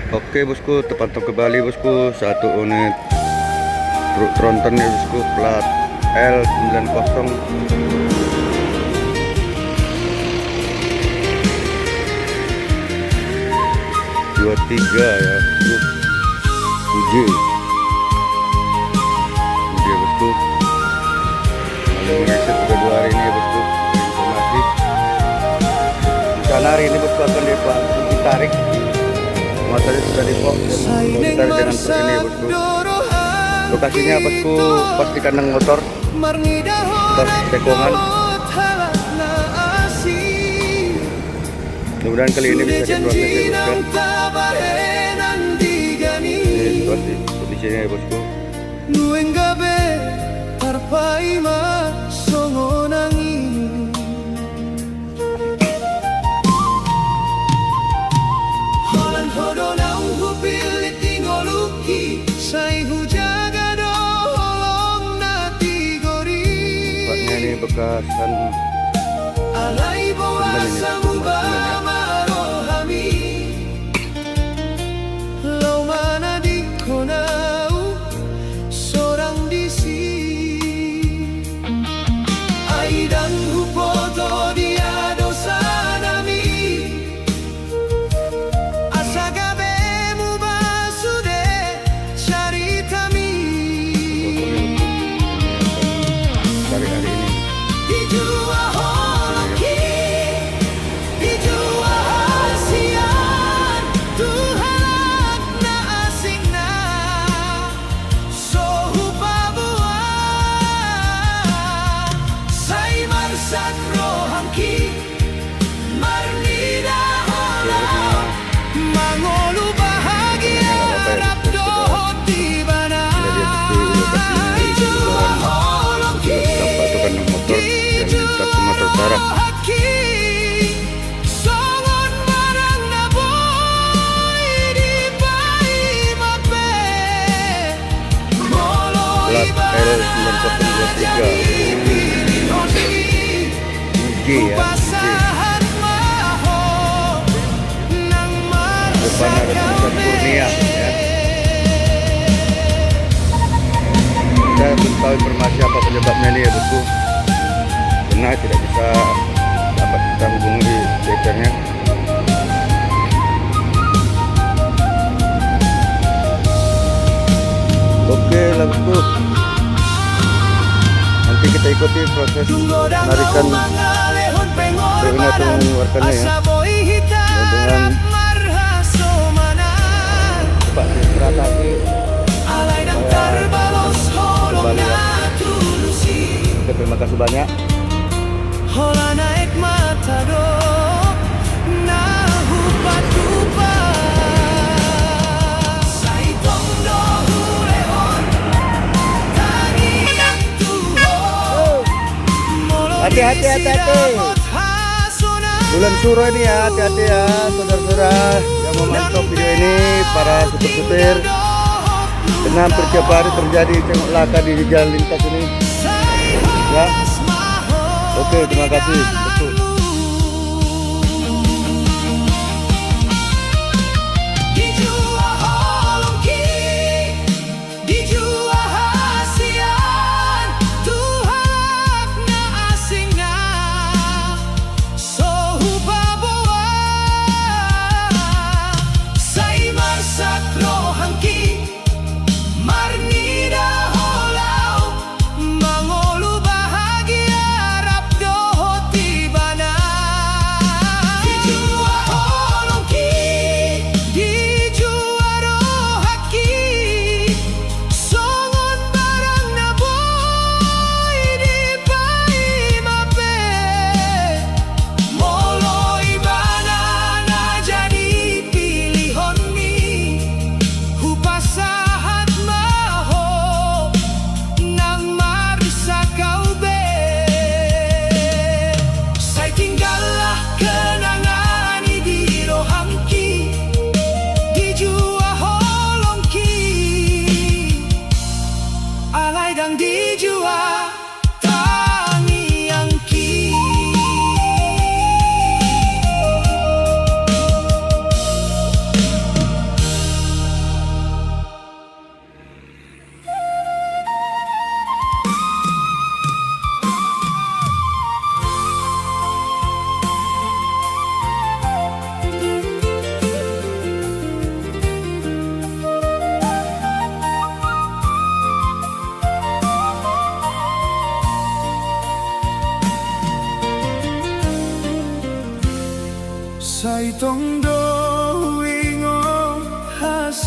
Oke bosku, terpantau kembali bosku. Satu unit truk tronton ya bosku, plat L90 23 ya bosku. Uji bosku. Lalu riset udah 2 hari ini ya bosku. Informasi rencana hari ini bosku akan ditarik. Motornya sudah dipok dan ditarik dengan truk ini ya bosku. Lokasinya bosku pas di kandang motor, pas tekongan. Mudah-mudahan kali ini bisa diproses ya bosku. Ini situasi kondisinya ya bosku. Tempatnya ini bekasan plat L9023 Uji ya, depan ada tulisan Kurnia ya. Saya belum tahu informasi apa penyebabnya ini ya bosku, karena tidak bisa dapat kita hubungi bengkelnya. Oke lah bosku, nanti kita ikuti proses penarikan atau mengeluarkannya ya, dengan coba diseratasi kembali ya. Terima kasih banyak. Hati-hati bulan suro ini ya, hati-hati ya saudara-saudara yang memantau video ini, para supir-supir. Karena hampir tiap hari terjadi laka di jalan lintas ini ya. Oke, terima kasih. Betul.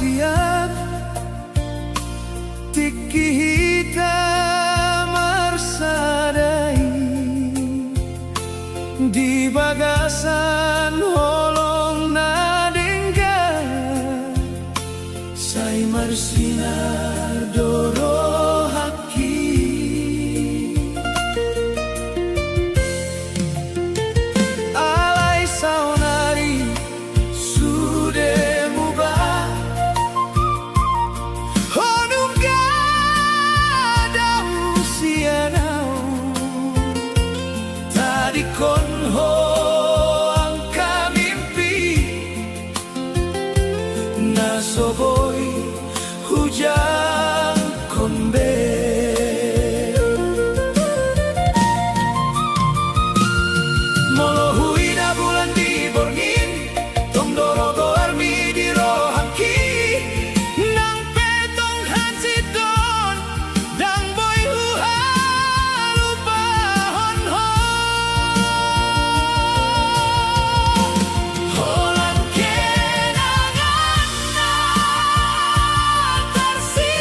siap tiki hitam marsadai di bagasan holong nadengga sai marsinar doro haki alai saunari sude mubah honung gadang sianau tadi konho angka mimpi nasoboi hujan kombe molo huina bulan di borngin tong dorogo armi di rohaki nang petong hansidon dang boy huha lupa hon holan kenangan na tersi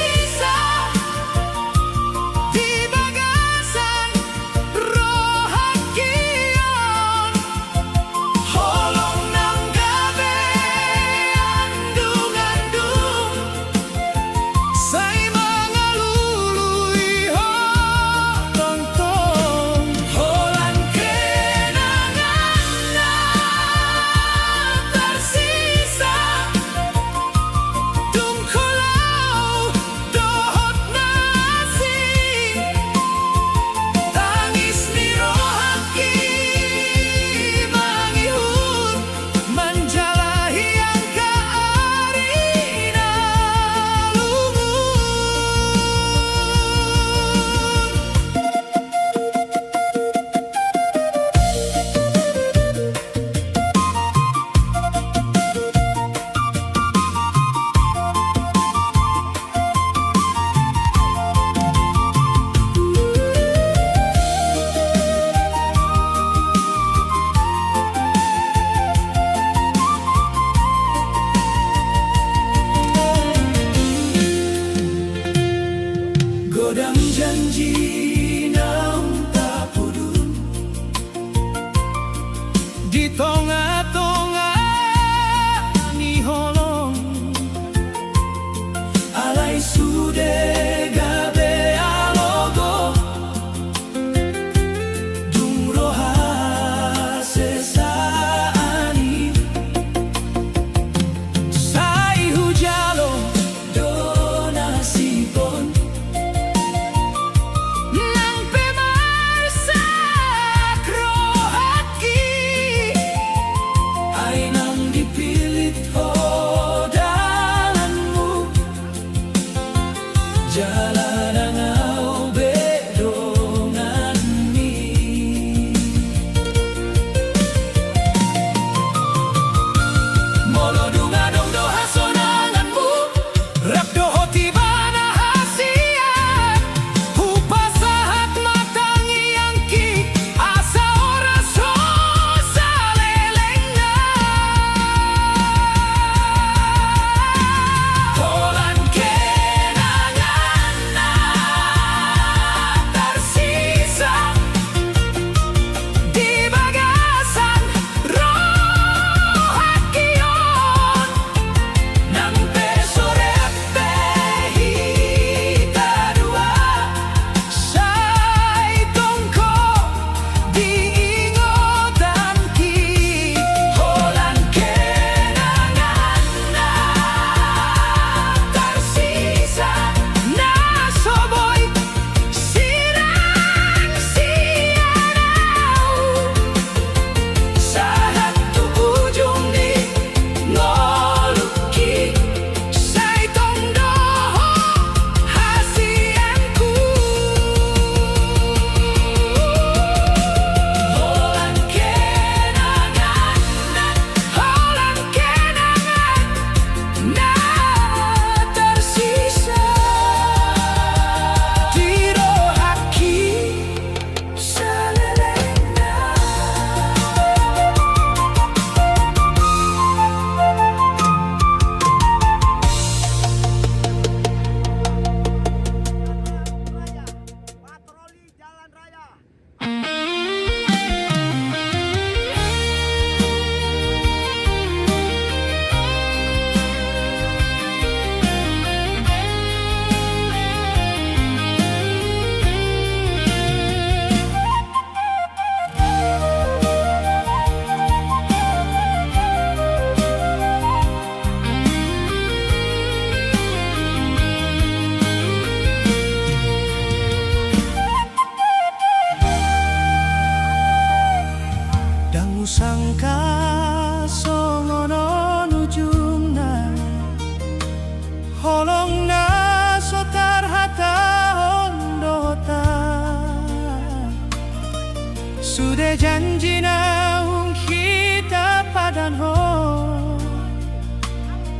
Sampai janji naung kita padanho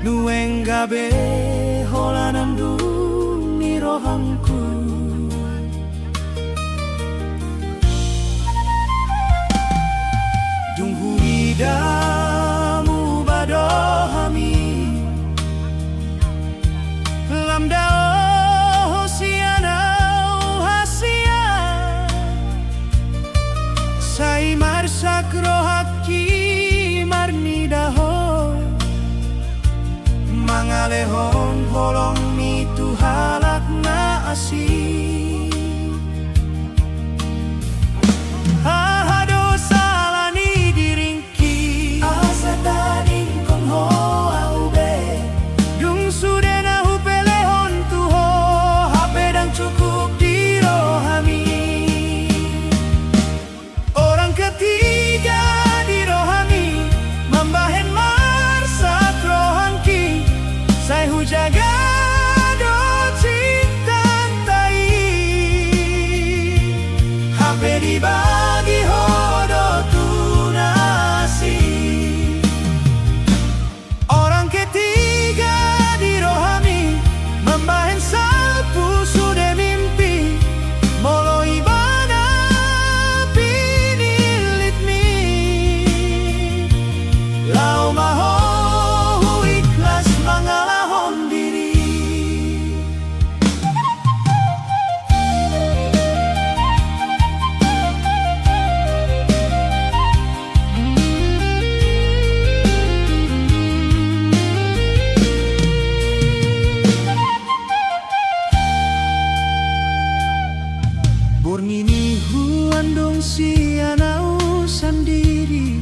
Nueng gabe holanan ni rohangku Junghu idamu badohami Lamdao sianau hasia Sai marsakro haki marnidaho Mangalehon holong mi tuhalak na asih Hahado salani diringki Asa tading kong ho aube Dung sudah nahu pelehon tuho Hape dang cukup dirohami Orang ketiga dirohami Membahen marsak rohanki Saya hujaga do cinta tai Hape dibagi hodo tunasi Orang ketiga dirohami Membahen sapu sudah mimpi Molo ibana pinilit mi Lau maho ikhlas mangalahon diri Bornini huandong sianau sendiri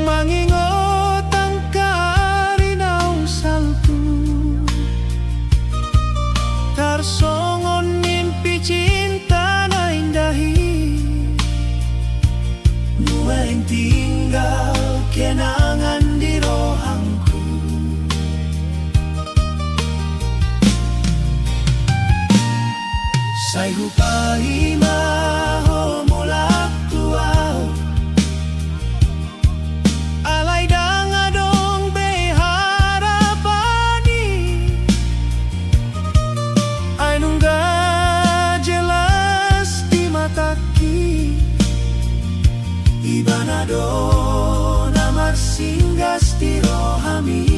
Mangingot ang karinau salpu Tarsongon mimpi cinta na indahi Nueng tinggal kenangan di rohangku Say hupai maho mulak tuau Alay dang adong beharapani Ay nungga jelas di mataki Iba na do namar singgas di rohami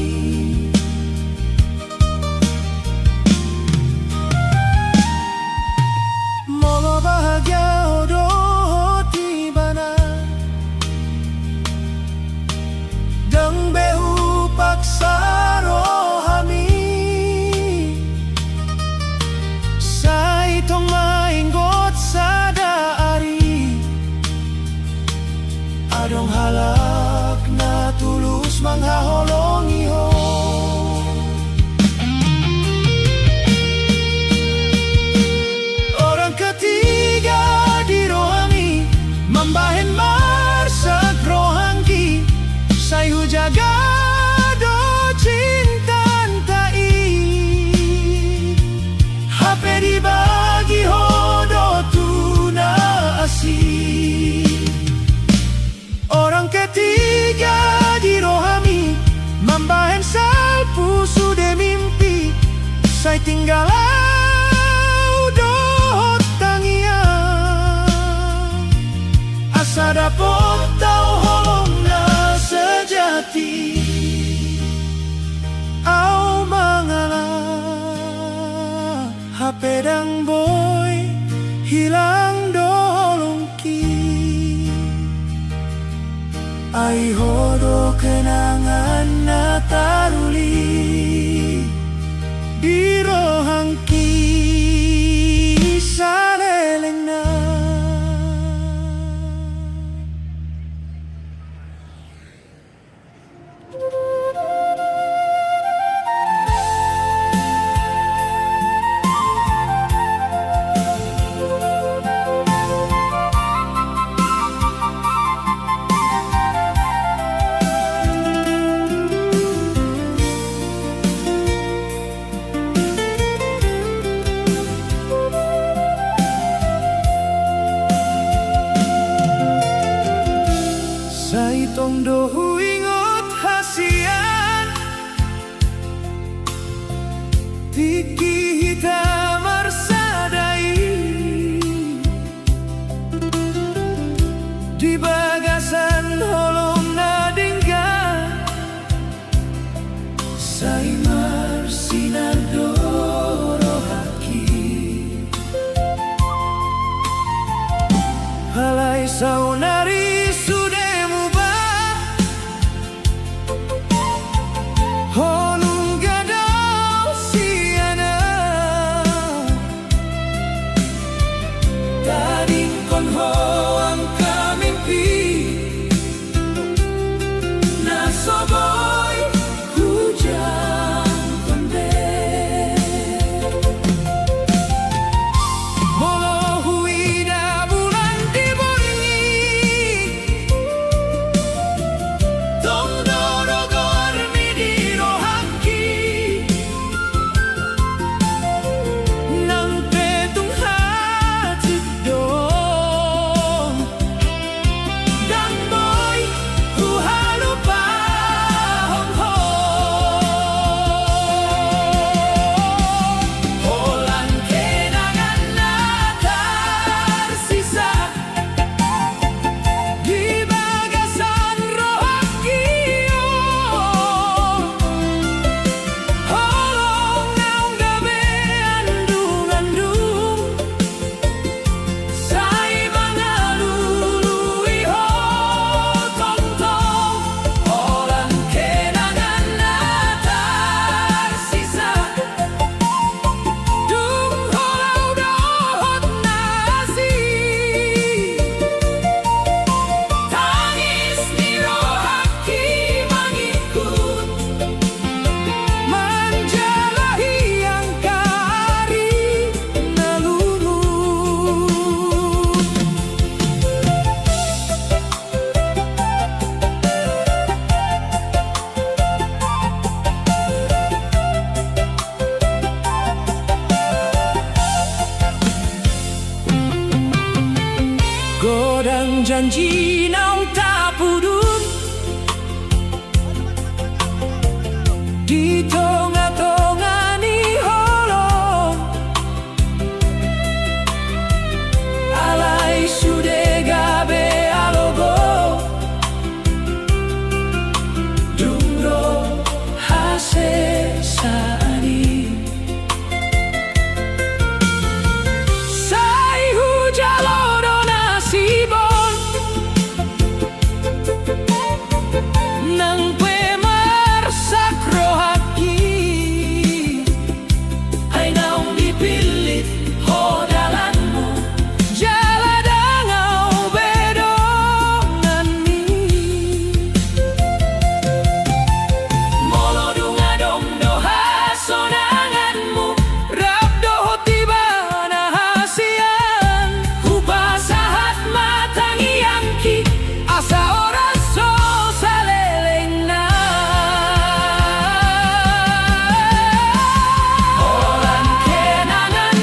Molo bahagia odo tibana Deng behu paksa rohami Sai tong mainggot sada ari Adong halak na tulus manghaholongi ho Orang ketiga dirohami Membahen marsak rohangki Say hujaga do cinta tai Hape dibagi hodo tuna asih Orang ketiga dirohami Membahen salpu sudah mimpi Say tinggal Asa dapot tau holong na sejati Au mangalah Hape dang boy hilang dolongki Ai hodo kenangan na taruli Di rohangki saleleng na Saimar sinar dorohaki Halai saunari sudemu ba Honung gadau siana Tading kon hoang kamimpi Nasoboy hujan konde Molo huida bulan dibunyi Tong dorogor midiro haki Nang petung hati dong Dan boy huhalupa hong Holan kenangan tersisa Di bagasan rohakio Holong naung gabe andung-andung Sai mangalului ho tong-tong Holan kenangan tersisa Dung holau dohot nasi Tangis di rohaki mengikut Menjelahi yang kari melulu Godang janji naung tak pudut Di tonga-tonga ni holong Alai sude gabe alogo Dungro hase saani Sai hujalo nasibon Nang kue mersak rohaki Ay naung dipilit ho dalanmu Jala dangau bedongan mi Molo dungadong doha sonanganmu Rap doho tiba nahasian Hubah sahat matangi yangki Asa ora so saleleng na Holan kenangan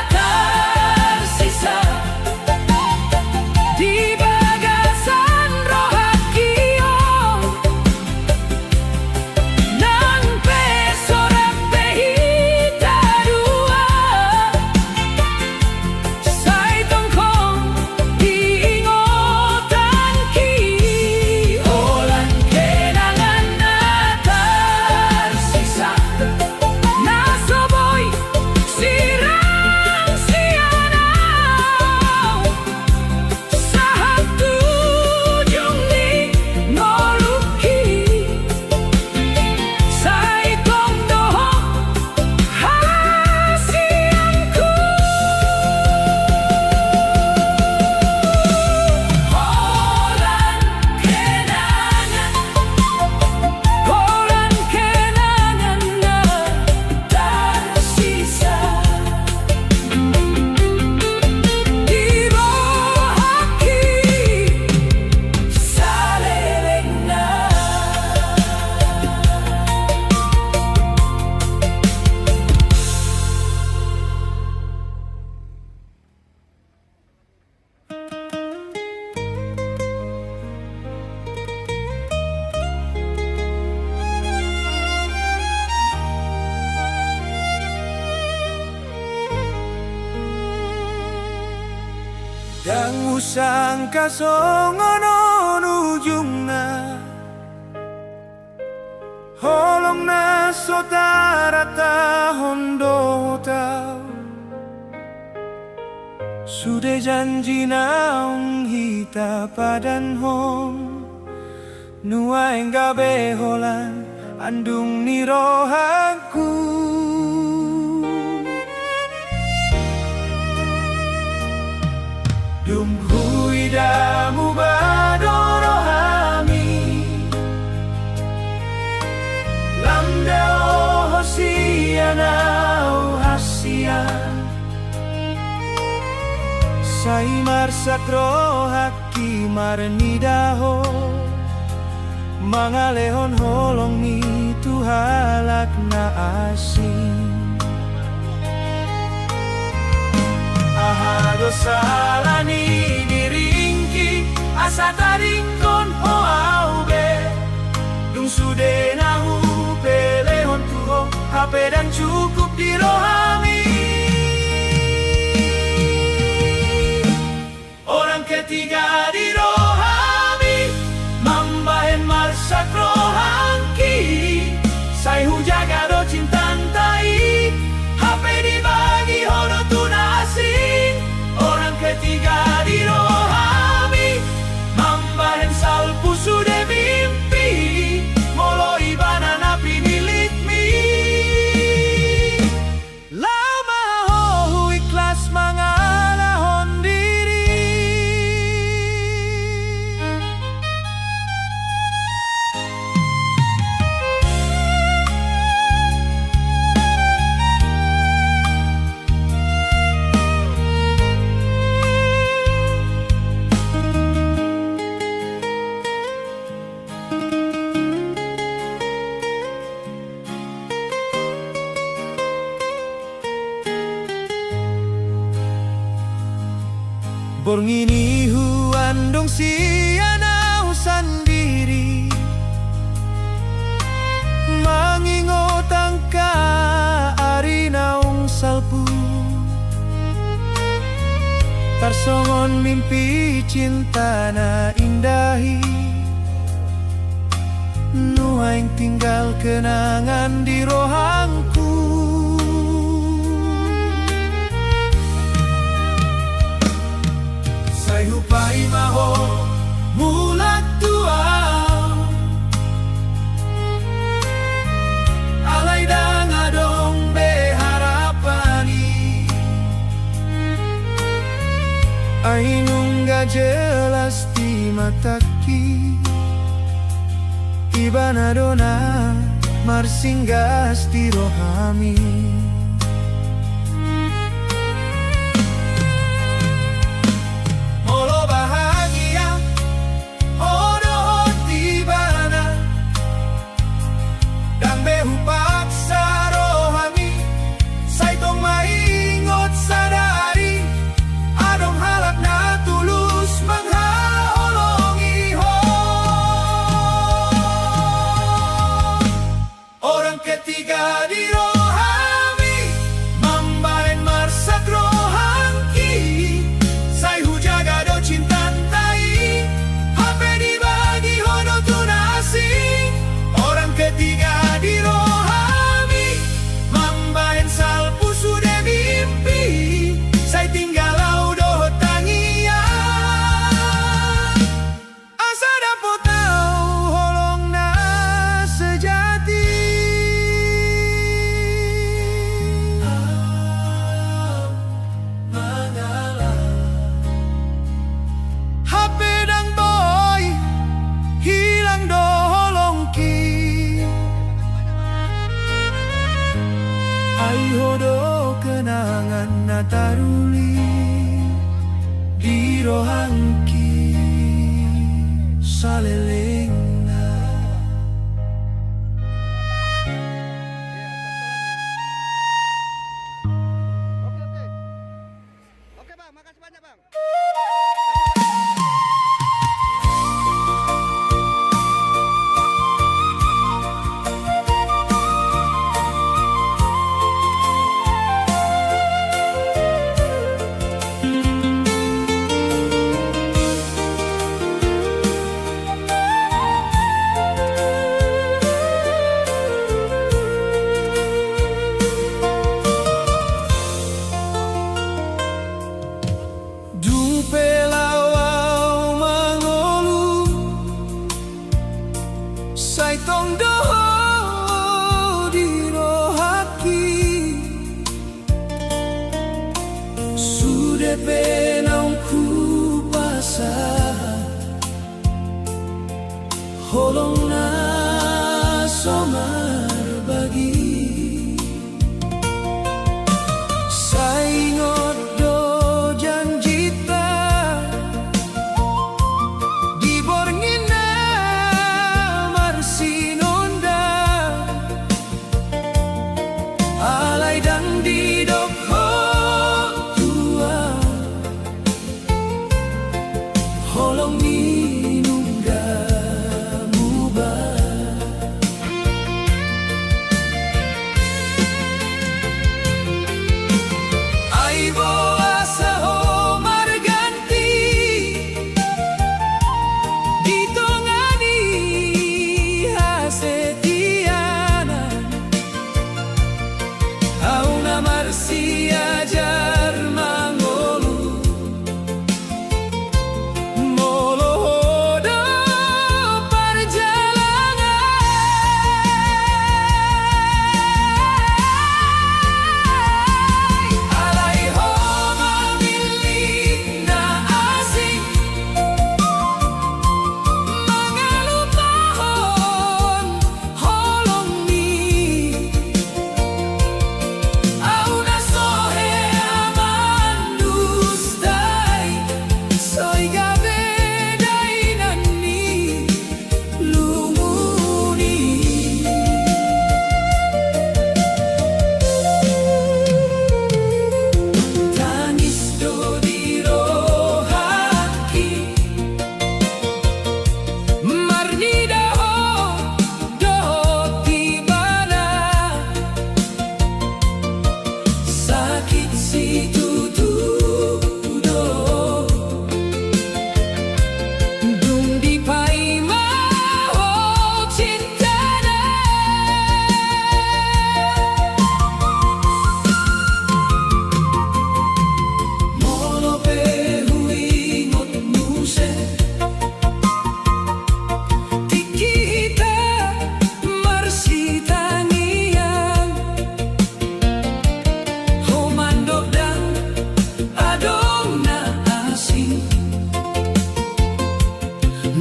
tersisa Di bagasan rohakio Nang pesorak behita dua Sai tongkong diingotan ki Holan kenangan tersisa Nasoboy sirang sianau Sahat tujung ni ngoluki Sai kong doho hasianku Holan kenangan tersisa Di rohaki salelengna Dan usang kasongono ujungna Holong na saudara tahun do tau sudah janji naung hita padan hom Nua engga beholan andung ni rohaku Dum huidamu badorohami Lamdao hosianau hasian Saimar sakro haki marnidaho Mangalehon holong ni tuhalak na asing Ahado salani diringki asa taringkon ho aube Dung sude nahu pelehon tuho hape dan cukup dirohami Orang ketiga dirohami Mambahen marsak rohangki Sai hujaga do cintantai Hape dibagi hono tunasing Orang ketiga dirohami Mambahen salpu sude mimpi Molo ibana napi milik mi Lama ho ikhlas mangalahon diri Borngini huandong sianau sandiri Mangingot angka arinaung salpu Tarsongon mimpi cinta na indahi Nuaing tinggal kenangan di rohangku Sai hupai maho mulat tua Alai dang adong beharapani Ainung gak jelas di mataki Ibana dona marsinggas di rohami Ketiga dirohami Mambahen marsak rohangki Sai hujaga do cintantai Hape dibagi hono tunasing Orang ketiga dirohami Mambahen salpu sude mimpi Sai tinggalau do tangia Asa dapot tau holong na sejati Ai hodo kenangan nataruli di rohangki salelengna Oke bang, makasih banyak bang. berbagi. Saingot do janjita di borngina marsinonda alay dang di dokho tua holong minungga mubah. Ay boa sa ho marganti dito nga ni hasetiana au na marsia jar mangolu molohodo perjalanan alay ho mamili na asing mga lupahon holong ni au na sohe amandustay soy gabe dainan ni lumuni. Tangis do dirohaki marnida ho do tibana sakit si tutudo dung di paima ho cintana molo pe huingot muse tikita marsitangian homandok dan adong na asing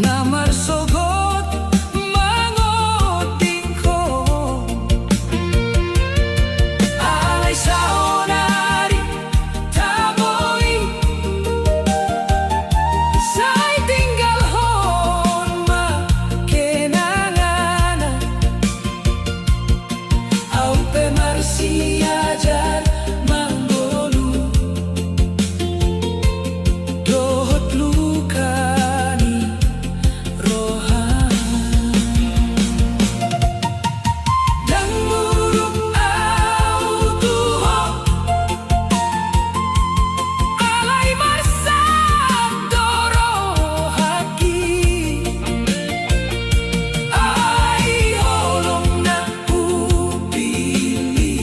namar sogot mangotingko alay sa onari taboy say tinggal hon makenangana au pe marsia jar manggolu dohot lukani rohan dan muruk au tuho alay marsam dorohaki ay holong na upili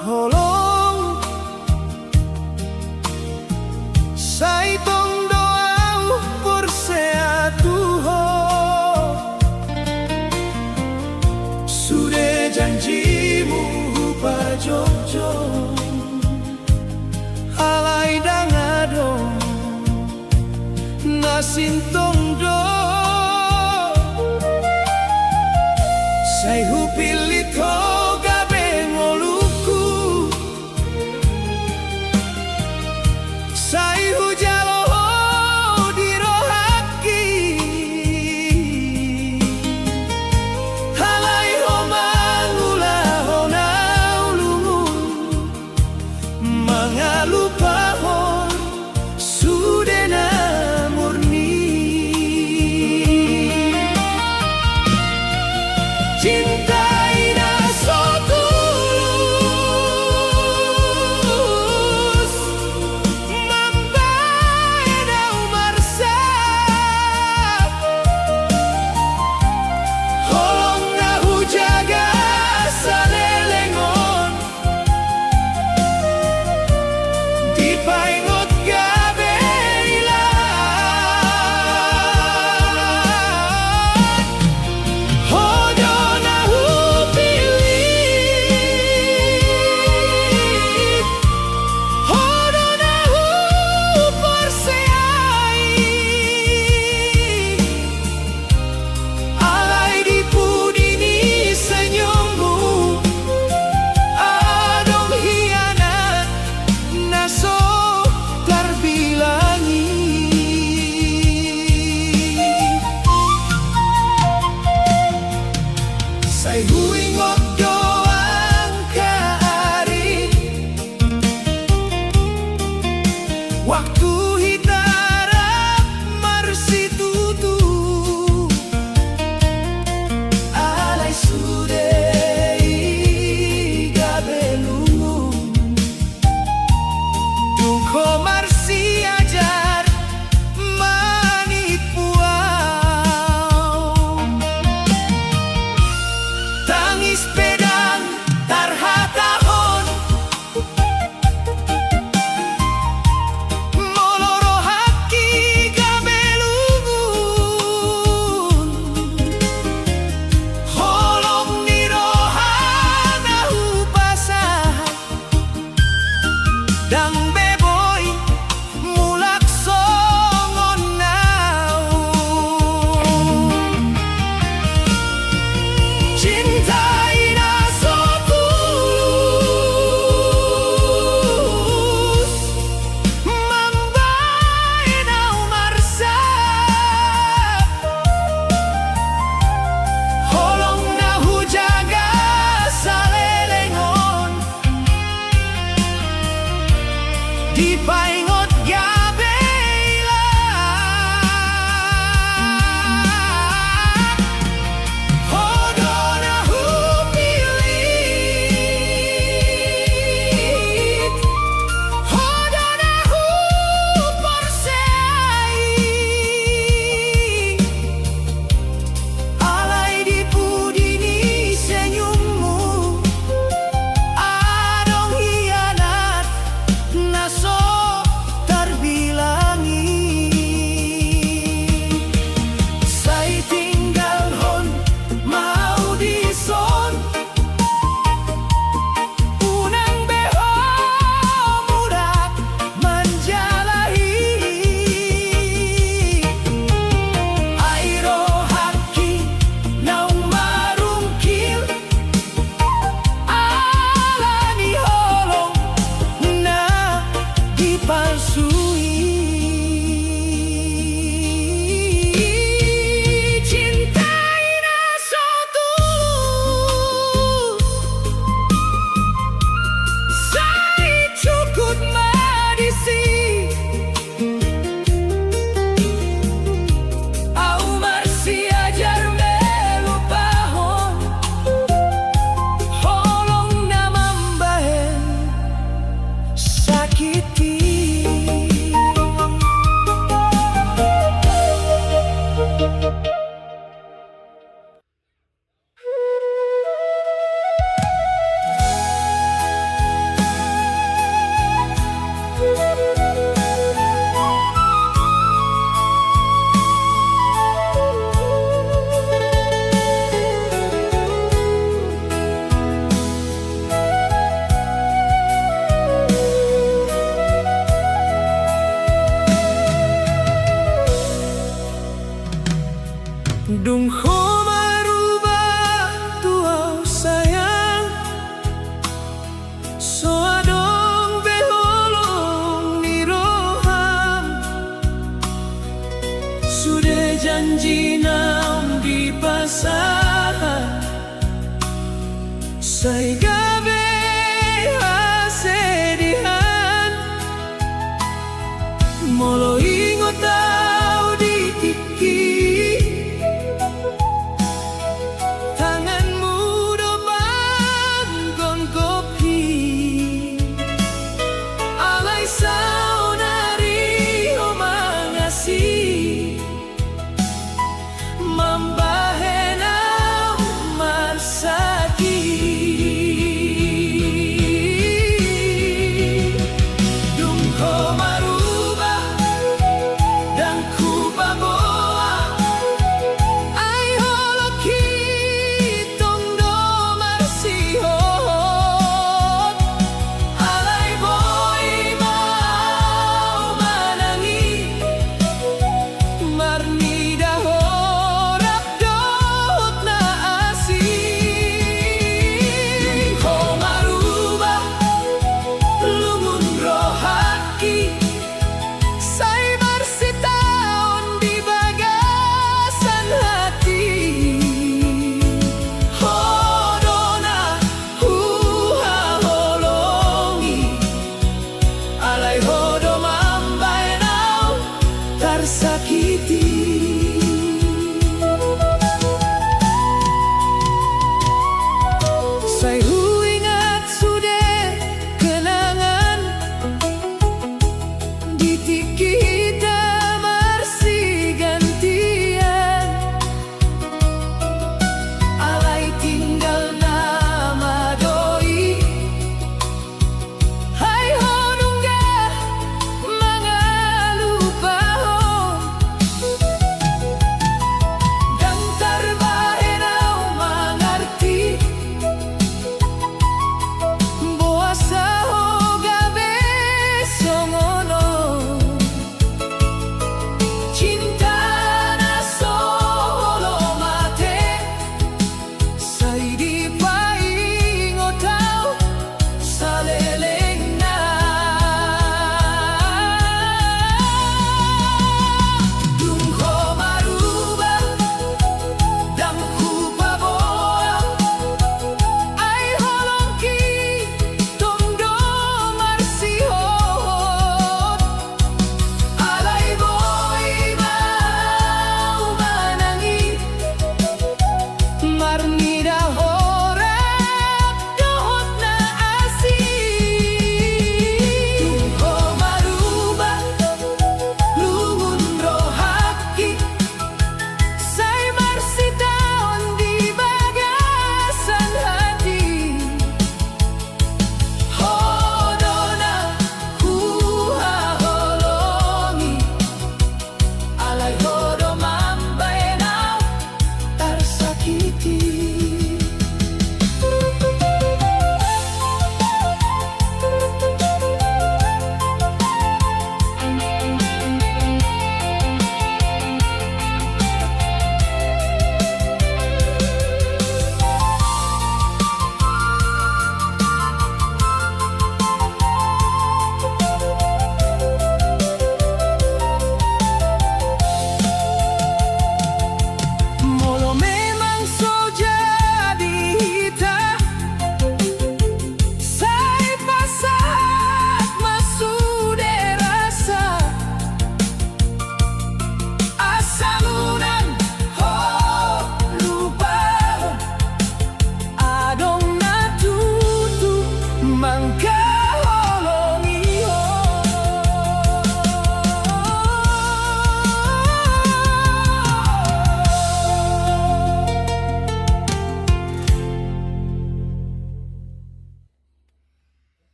holong sai tong doa perseatu ho sudah janjimu hupa jojo alai dangado nasintong do sai hupilit ho gabe ngoluku sai hujalo ho dirohaki halai ho mangula ho naulungun mangalupa ho sudena murni cintai na so tulus mampai na umarsa holong na hujaga sa lelengon di paingot gabe ilan hodo na hupilit hodo na huperseai alai di pudini senyummu adong hianat naso terbilangi sai huingok doang kaari waktu hitarap marsitutu alai sudei gabelungu dungko marsi ajar manit puau tangis pedang tarhatahon moloro haki gabelungun holong nirohana hupasah dang beboy mulak songon naung cintai na so tulus mambai na umarsa holong na hujaga sa lelengon So adong beholong ni roham sudah janji nam di pasahan say gabi hasedihan molo ingot tau di tiki tanganmu doban kon kopi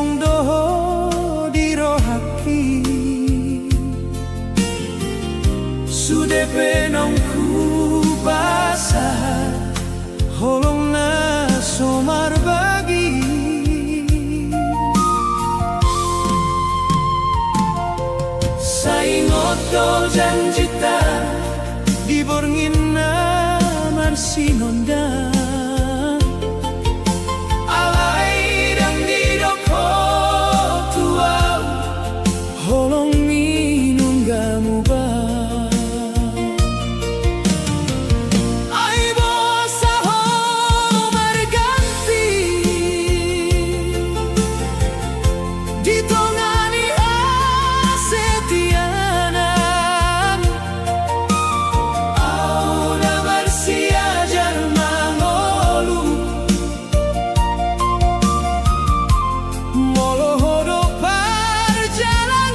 tong doho dirohaki sudah penongku basah holong na somar bagi saingot do janjita diborngin na marsinonda alay dang didoko tuaw holong minunggamu ba ay bosa ho marganti ditongani asetianan au na marsiajar mangolu molohodo perjalanan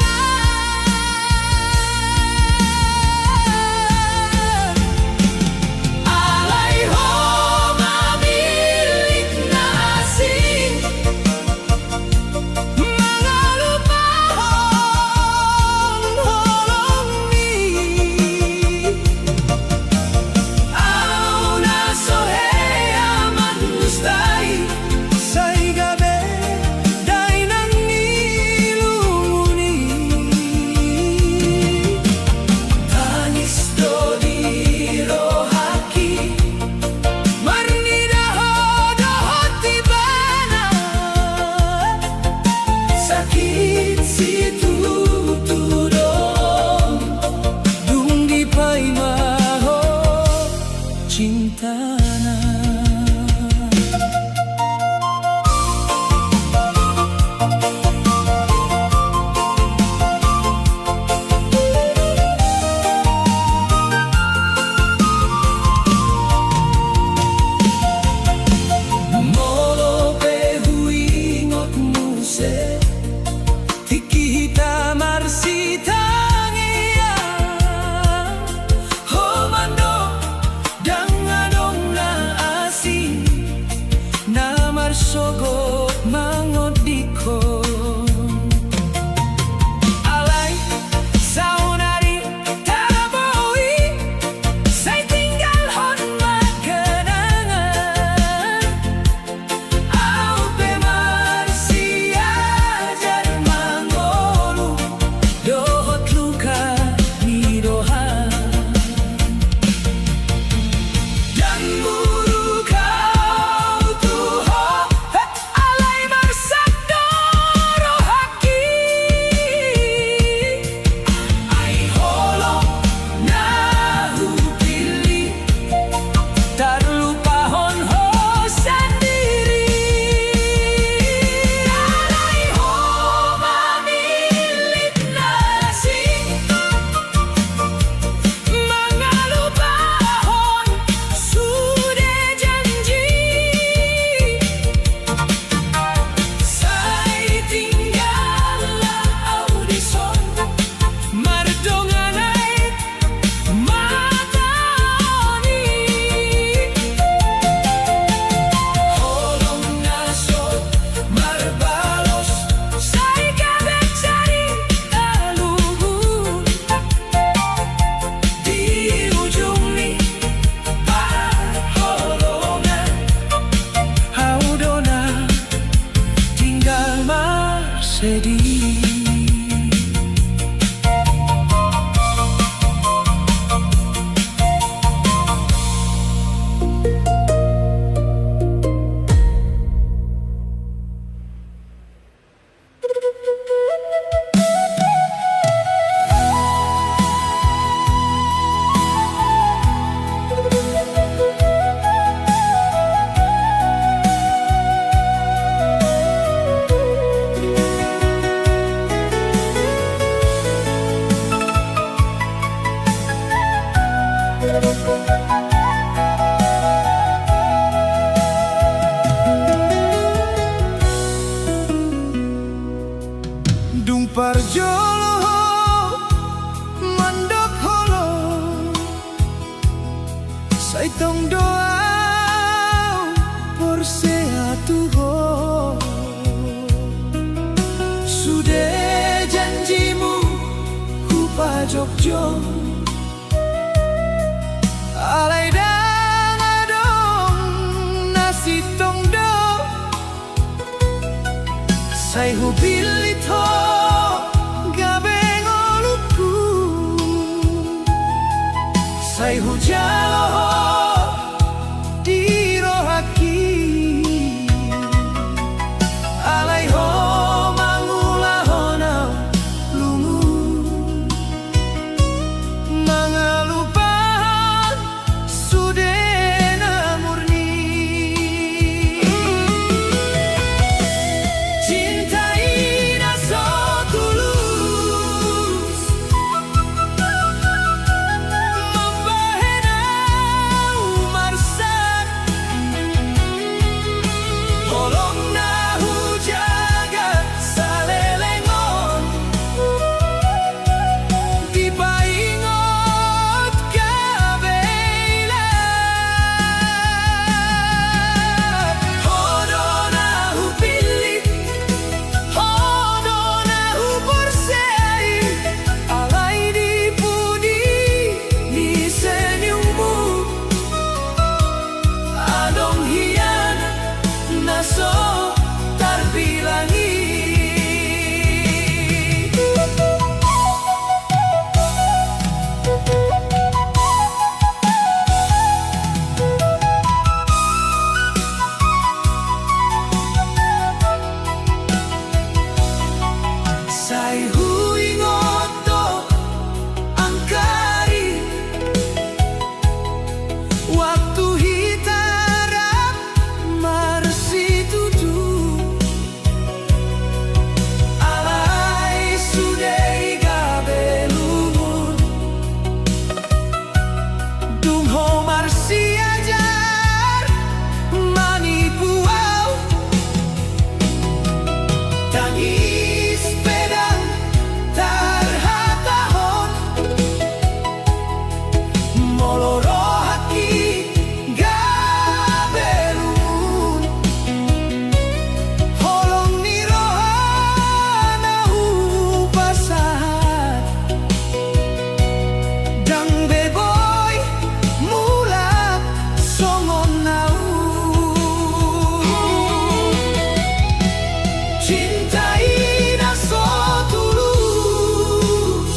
alay ho mamilik na asing mga lupahon holong ni au na soheaman gustay say gabi day nang ilumuni tangis do dirohaki marnida ho dohot tibana sakit situ tudong dung di paimaho cintana molo pehuingot muse tiki hita marsitangia homando dangadong na asin na marsogot mangodikon alay saunari taboy say tinggal hon makenangan au pe marsiajar mangolu dohot luka ni doha dan buru kau tuho alay marsabdo rohaki ay holong nahu pilih tarlupahon ho sendiri alay ho mamilit nasing mga lupahon sudah janji say tinggal audison mardonganay matani holong nasot marbalos say kabek cari taluhur di ujung ni holongan haudona tinggal marsedih dung parjolo mandok holo saitong doa por seatu ho Sai hubilito gabeng oluku, sai hujalo diro haki, alai ho mangula hona lungu, mangalupahan sudena murni. Cintai na so tulus, membahena umarsak, tolong nahu jaga salelengon, dipaingot kabeilat. Hodo nahu pilih, hodo nahu bersei, alai dipudi di senyummu, adong hianat naso tarbilangi. Sai huingoto angkari, waktu hitarap marsitutu, alai sudei gabelungun, dumho marsi ajar manipuau, tangis pedang tarhatahon, moloro haki gabelungun, holong ni rohana upasahat, dang beboy mulak songon nau. Cintai na so tulus,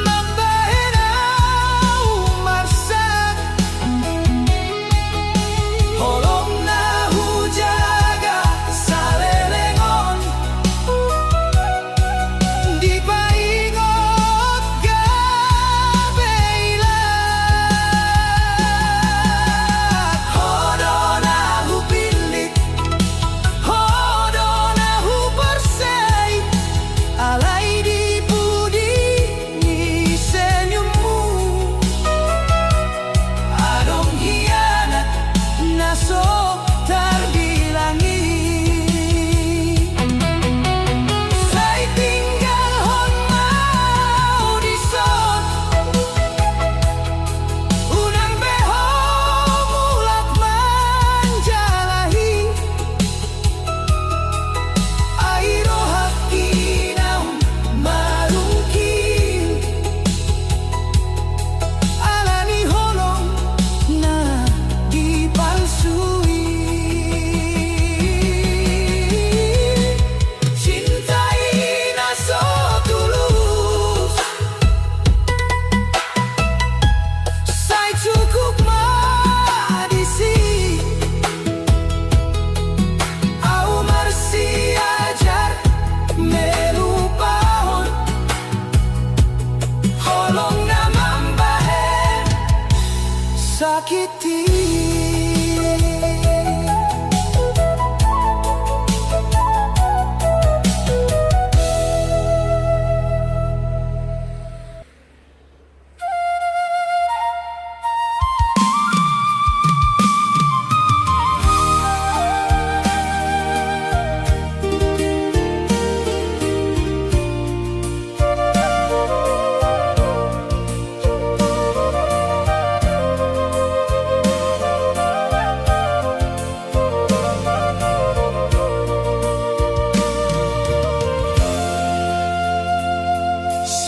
membahena umarsak, holong nahu jaga salelengon, dipaingot gabeilat. Hodo nahu pilih, hodo nahu bersei, alai dipudi ni senyummu, adong hianat naso tarbilangi. Sai tinggal hon mau dison, unang beho mulak manjalahi, airo haki naun marungkil, alani holong na dipalsui. Cintai na so tulus, sai cukup madisi, au marsi ajar melupahon, holong na mambahen sakiti.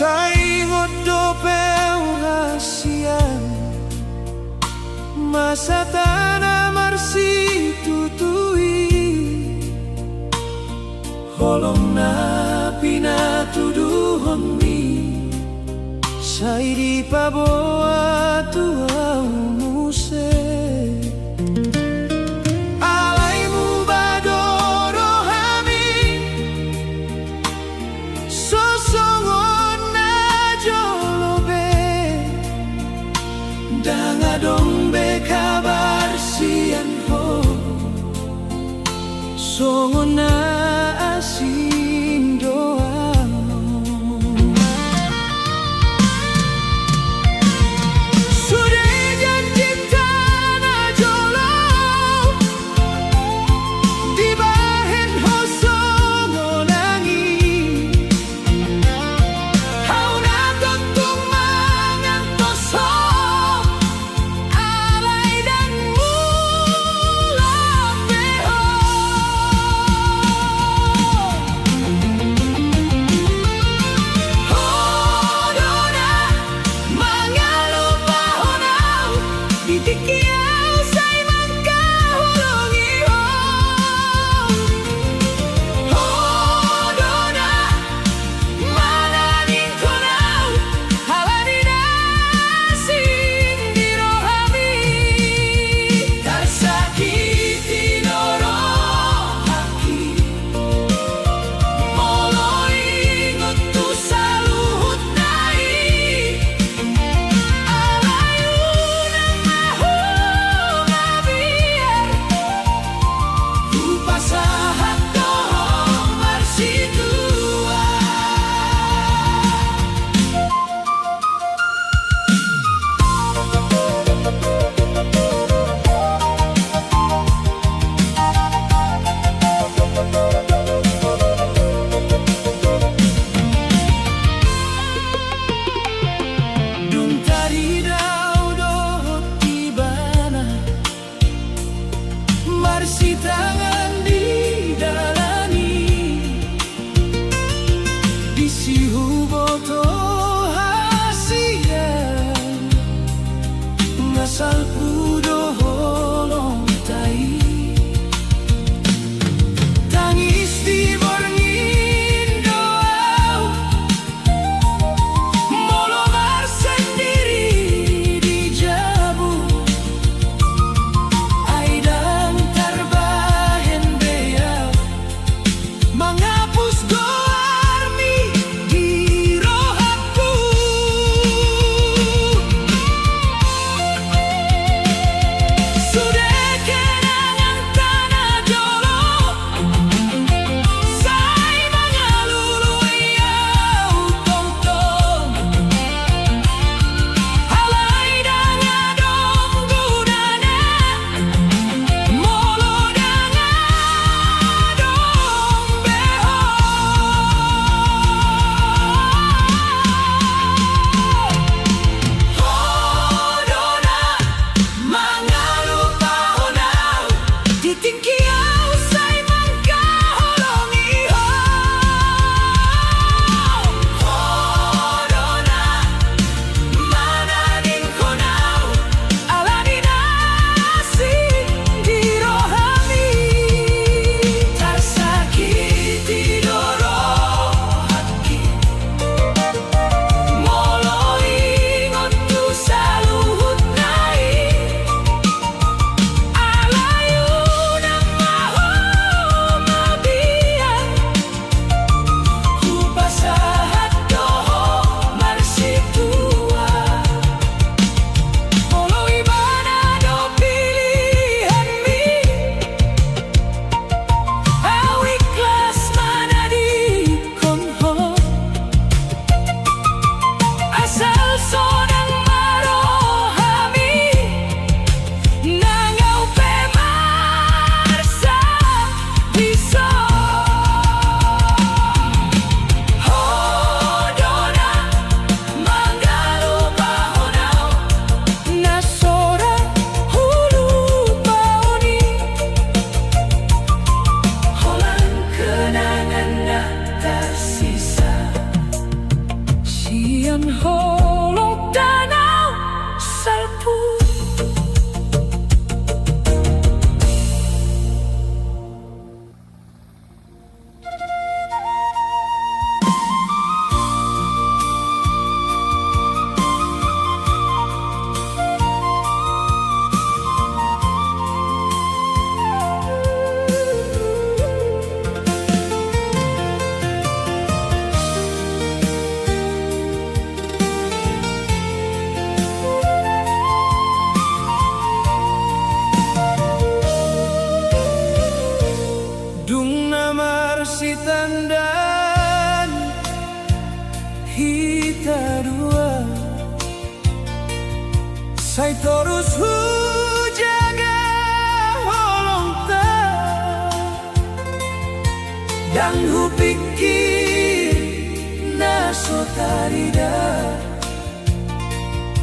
Saingot do peurasian, masa tanah marsi tutui, Holong na pinatuduhon mi sa di paboa tuaw muse. Alay mo ba dorohami sosongon na jolobe dangadong be kabar sian ho songon na asin doa. Sudah janji tanah jolo di bahen hosong onangi hau na totung mangan toso alay dan mulam beho. Hodona mangalupa honau ditikiau say mangkahulungi ho. Hodona mananing konau haladina sindirohami tarsakiti norohaki moloi ngutu saluhut nai alayunang mahula Sai terus hujaga holongta dan hu pikir naso tarida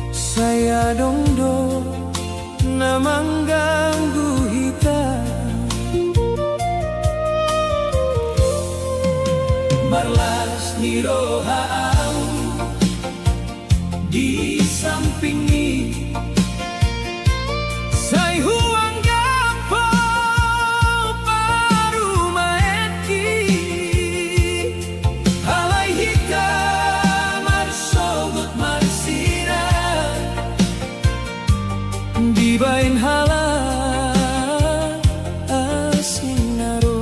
saya dongdo namang ganggu hita marlas nirohaan di sampingi sai huang gapo paru maeti halai hita marsogot marsira di bain hala asinaro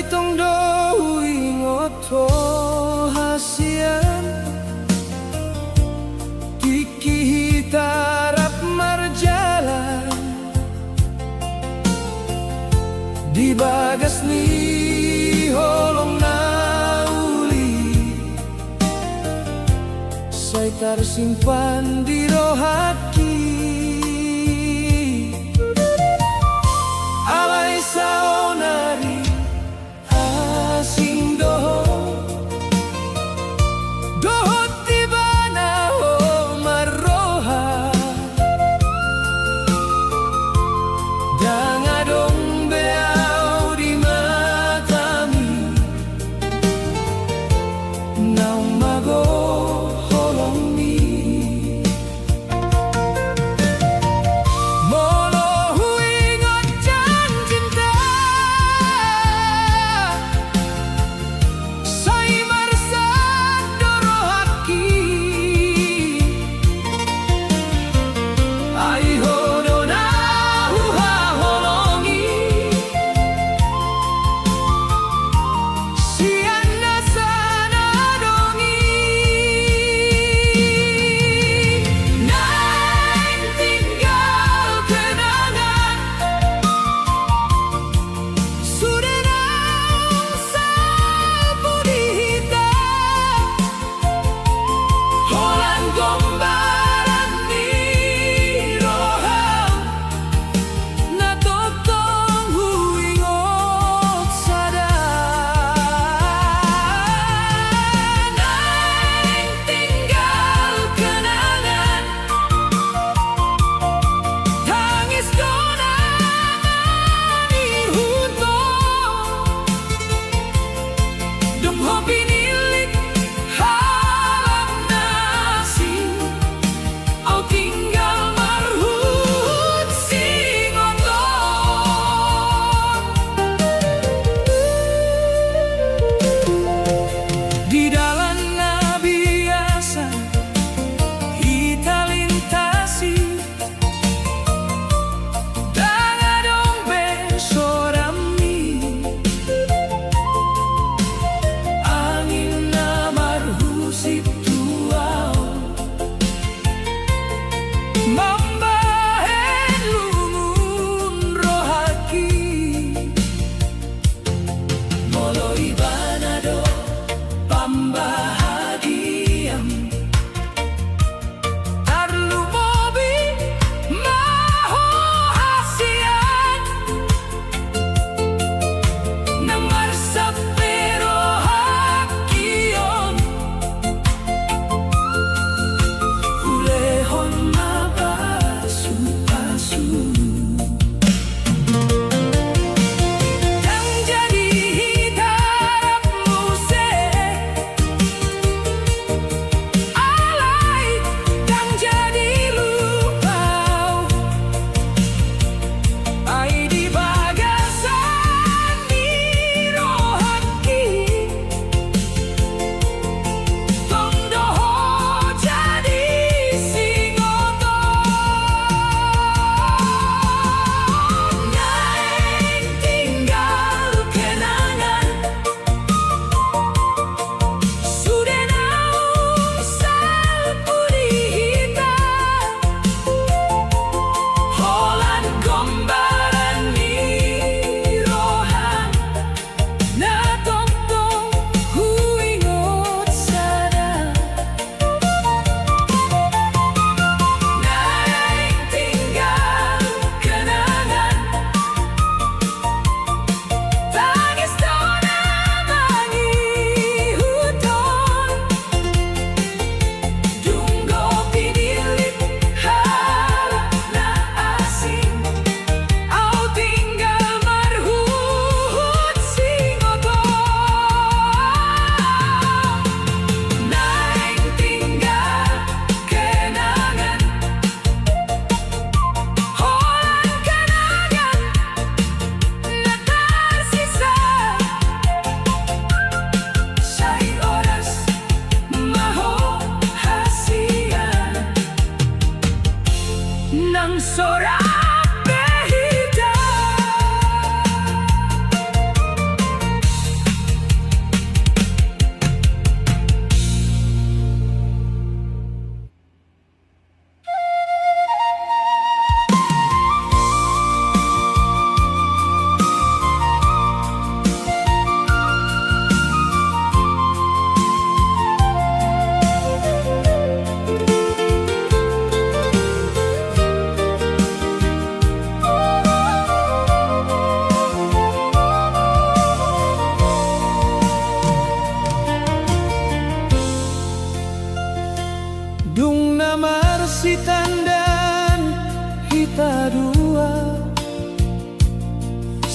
itong do ingot to hasian Kikihitarap marjalan Di bagas ni holong na uli Say tersimpan di rohaki Alay sa onari asing doho Dohot tiba na ho maroha Dangadong beaw di matami Naung mago holong mi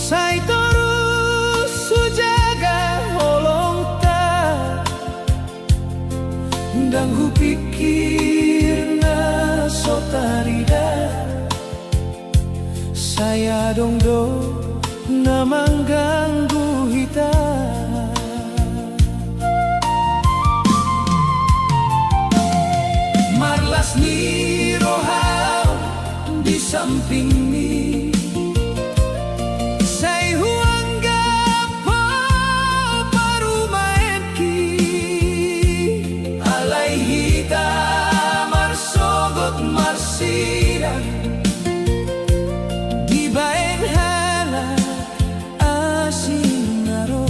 Sai terus sujaga holong ta dan ku pikir na sotarida saya dongdo na mengganggu hita marlas ni rohau di samping ni say huangga pa parumaen ki alay hita marsogot marsidan di baen hala asin naro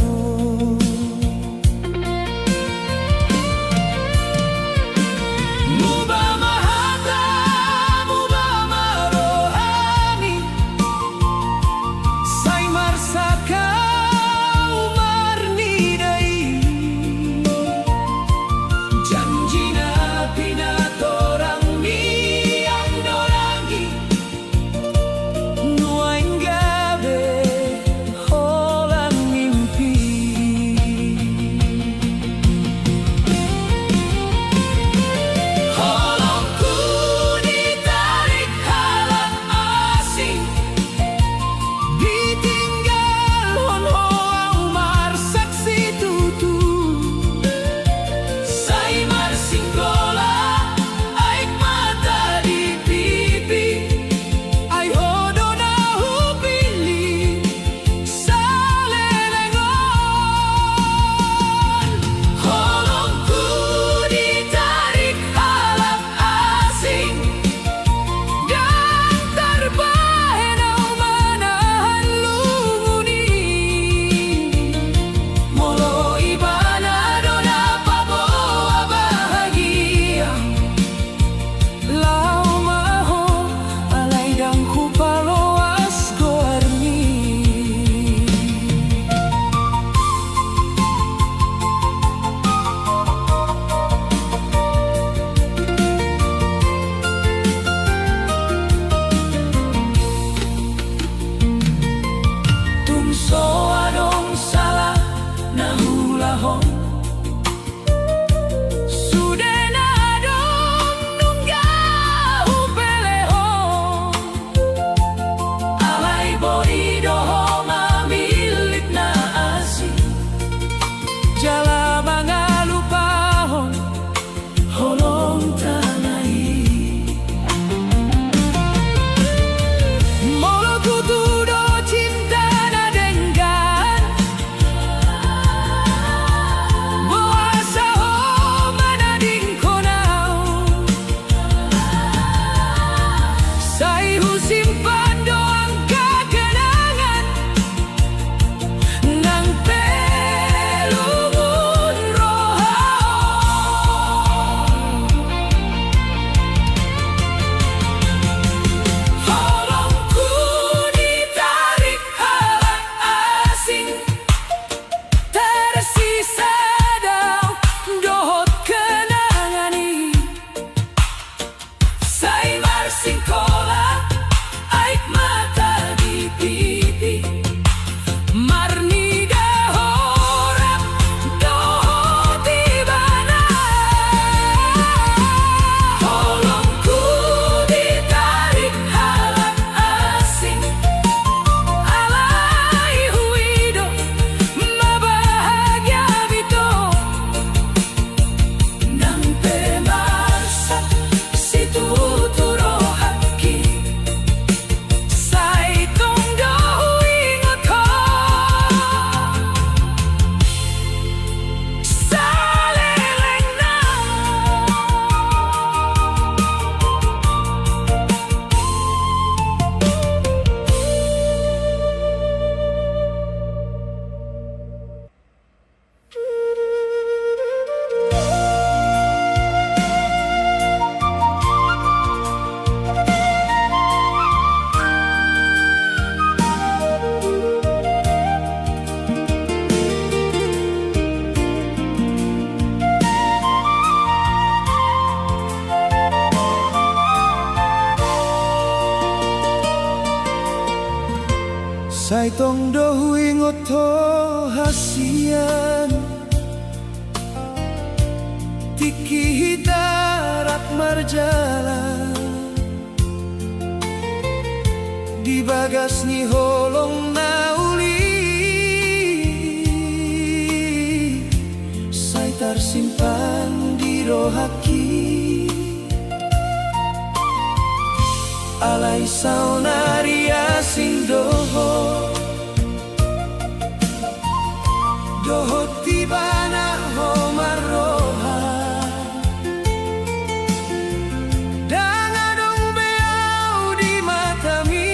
Saitong dohui ngoto hasian Tiki hidarat marjala Di bagas ni holong nauli Saitar simpan di rohaki Alay saunaria sing doho Doho tibana ho maroha Dangadong beau di matami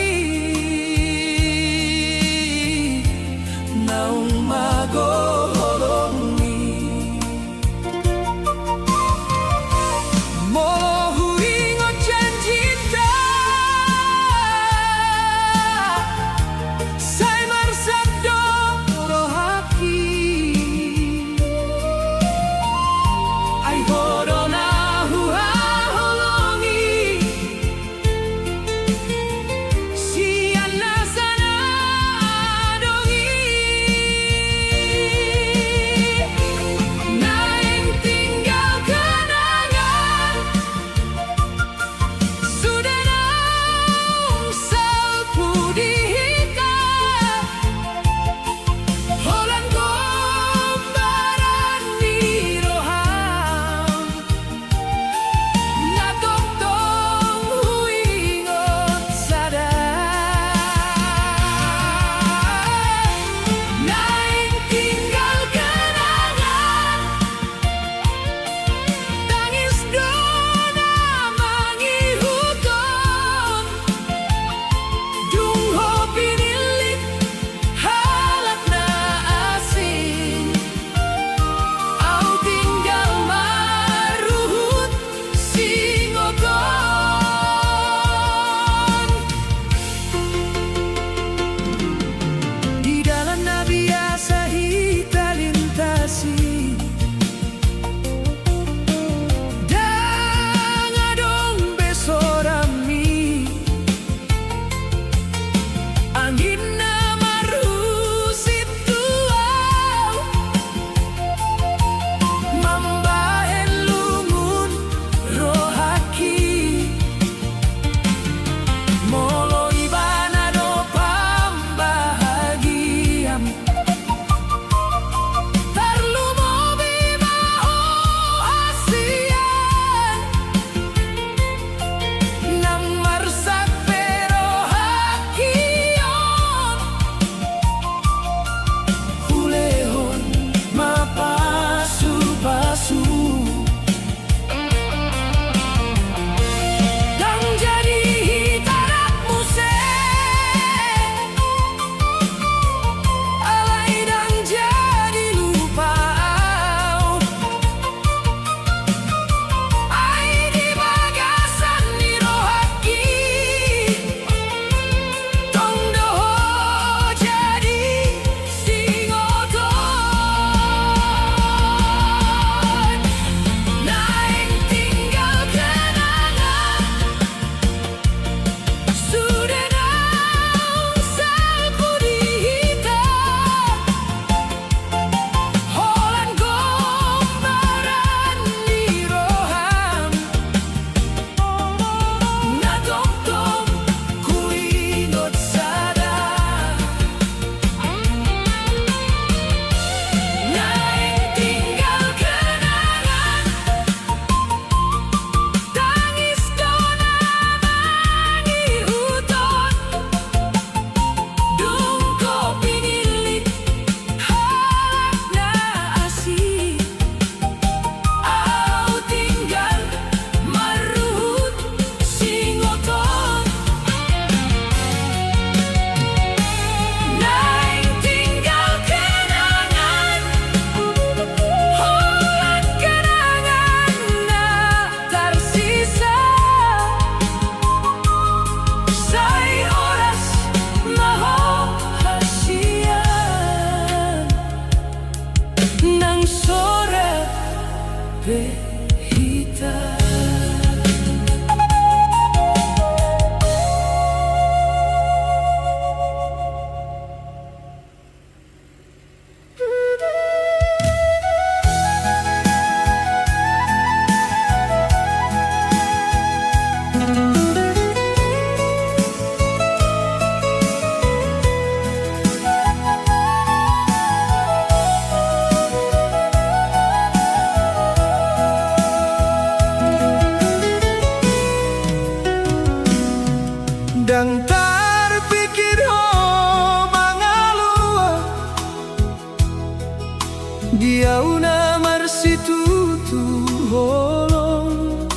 dia una marsitutu holong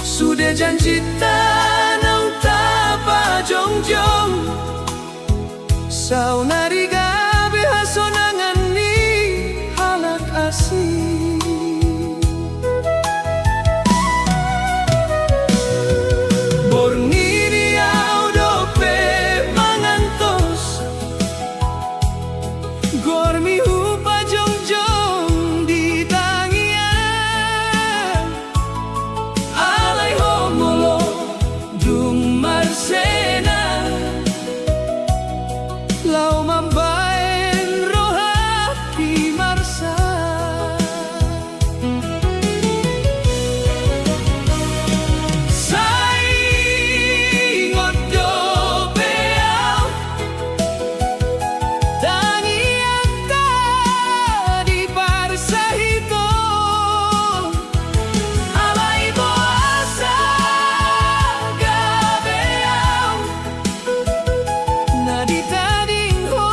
sudah janji tanau tapa jongjong sau nariga behasonangan ni halak asih borni diau dope mangantos gormi hupa jongjong di tangian alay homolo dung marsena lau mambaen rohaki marsa saingot dope au tangian tadi parsahito alay boasa gabe au nadita ding ho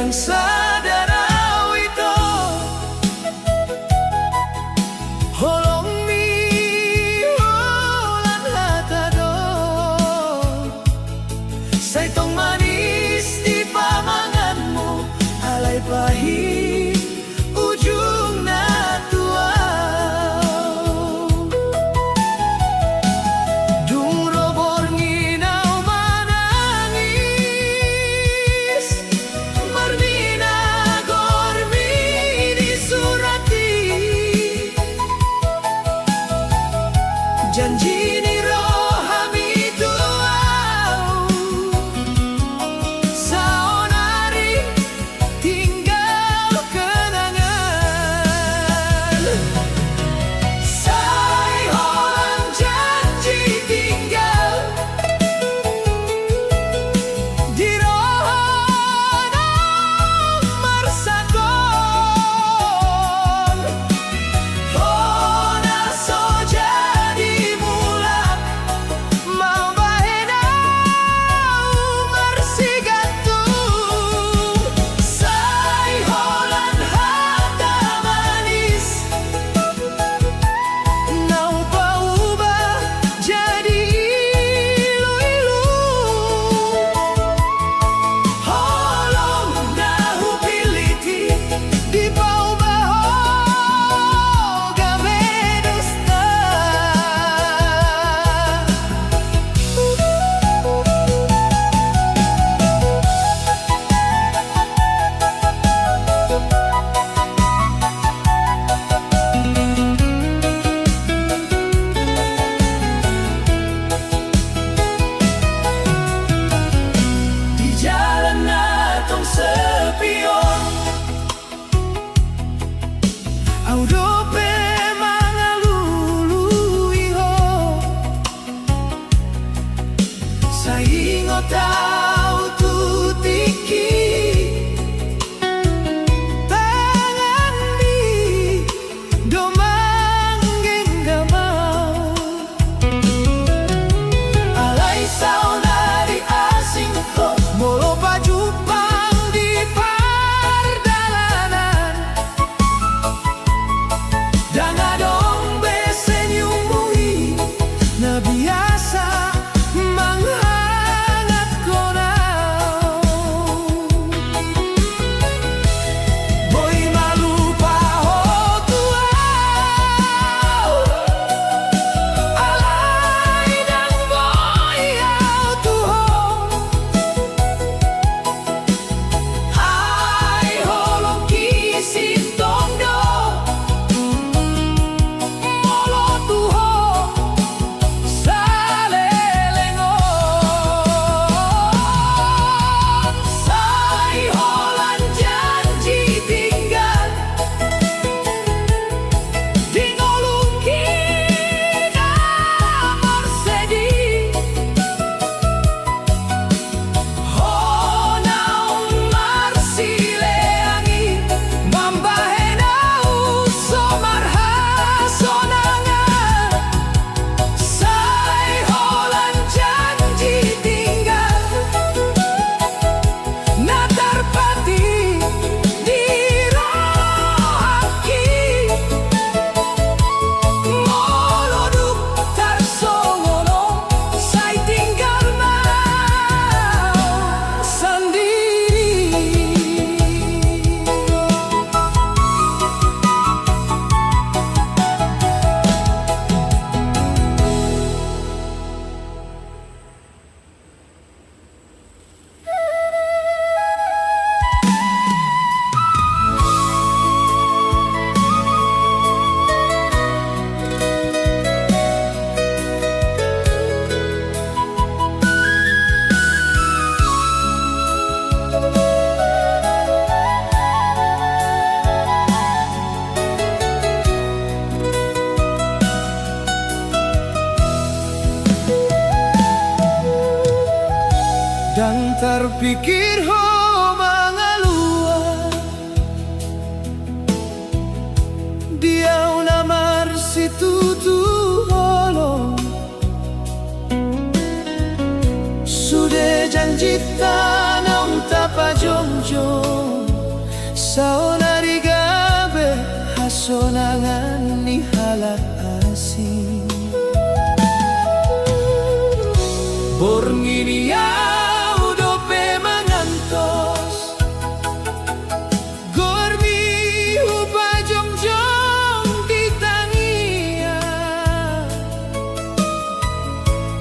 yang sadara wito holong mi ulan hatado saitong manis di pamanganmu alay pahit ujung na tuaw dumrobor nginaw manangis marmina gormi disurati janji ni rohami tuaw saonari tinggal kenangan say holang janji tinggal di rohana marsagon hona so jadi mulak mau bahenau marsigantung say holan hata manis nau paubah jadi ilu-ilu holong nahu piliti di paubah gawe dusta di jalan natong sepion audope mangalului ho saingo tau tutiki tangan di domanggeng gamau alay saunari asing ko molo pajupang di pardalanan dangadong besenyumui na biasa manghangat ko now boy malupa ho tuaw alay dan boy au tuhong ay holong kisintong do molo tuho salelengong say holan janji tinggal di ngolung kita marsedi honaung marsileangi mambahenau somarhasonangan say holan janji tinggal natarpati di rohaki moloduk tarsongono say tinggal mau sendiri. Dan terpikir ho mangalua dia unamar situ tu holong sudah janji tanam tapa jong-jong Borngini au dope mengantos Gormi upa jong-jong di tangia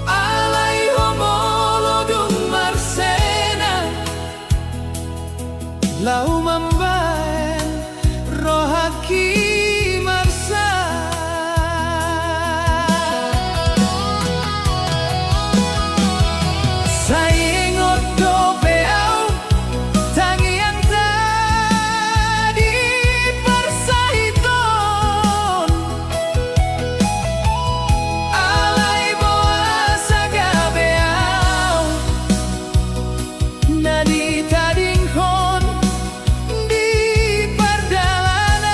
Alai homolodung marsena Lau mambaen rohaki marsa Saingot dope au tangian tadi persahiton Alai boa sagabe au nadi tading hon di perdalanan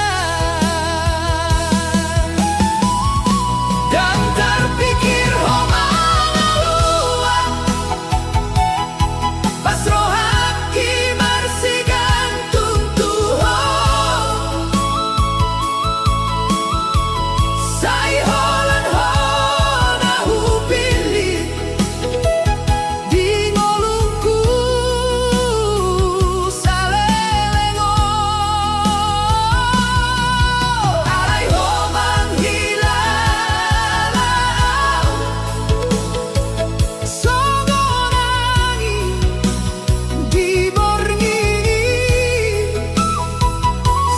Dan terpikir homang luar Pas rohaki marsigan tuntuho Sai holan hona hupili Di ngolungku salelengo Alai homang hilalau Songonangi di borngini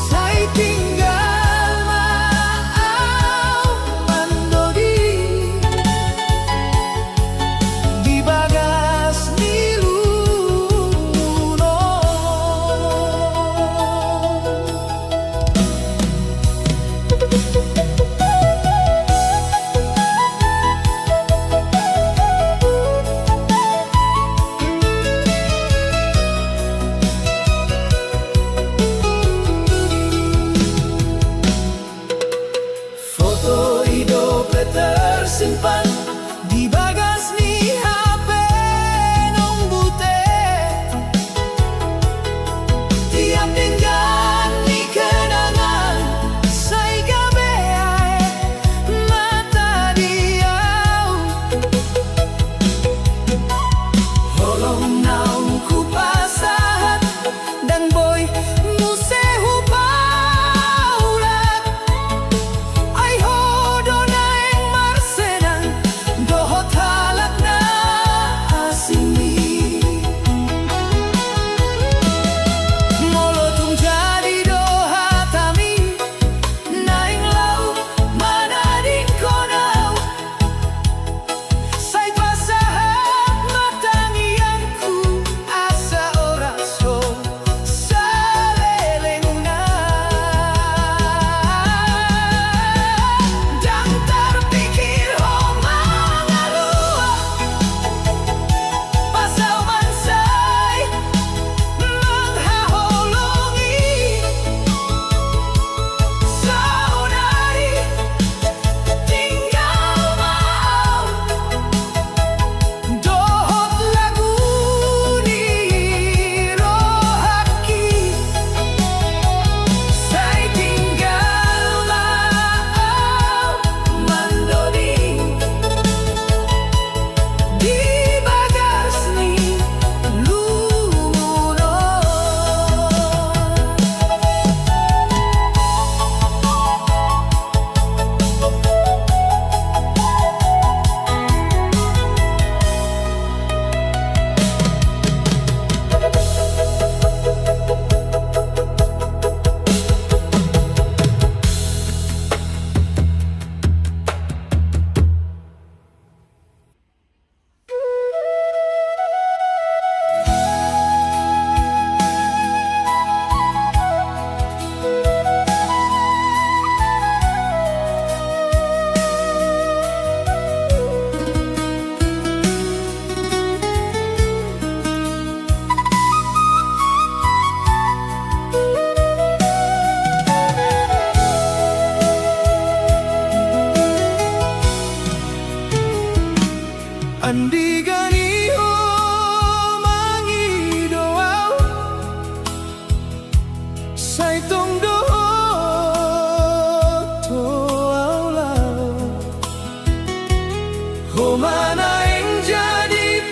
Sai tinggal maau mandodi Di bagas niluno Foto hidup tersimpan di bagas ni HP nong bute Tiap tinggal ni kenangan Sai gabe ae mata diau Holong nau ku pasahat dan boy musehu paulat Ai hodo naeng marsenang dohot halak na asimi Molotung jadi doha tami naeng lau manading konau Sai pasahat matangianku asa oraso salelengna Dan terpikir homang alua Pasau mansai menghaholongi Saudari tinggal mau Dohot lagu ni rohaki Sai tinggal mau mandodi Di bagas ni lumuno Andigani homangi doau Sai tong doho to au lau Homana eng jadi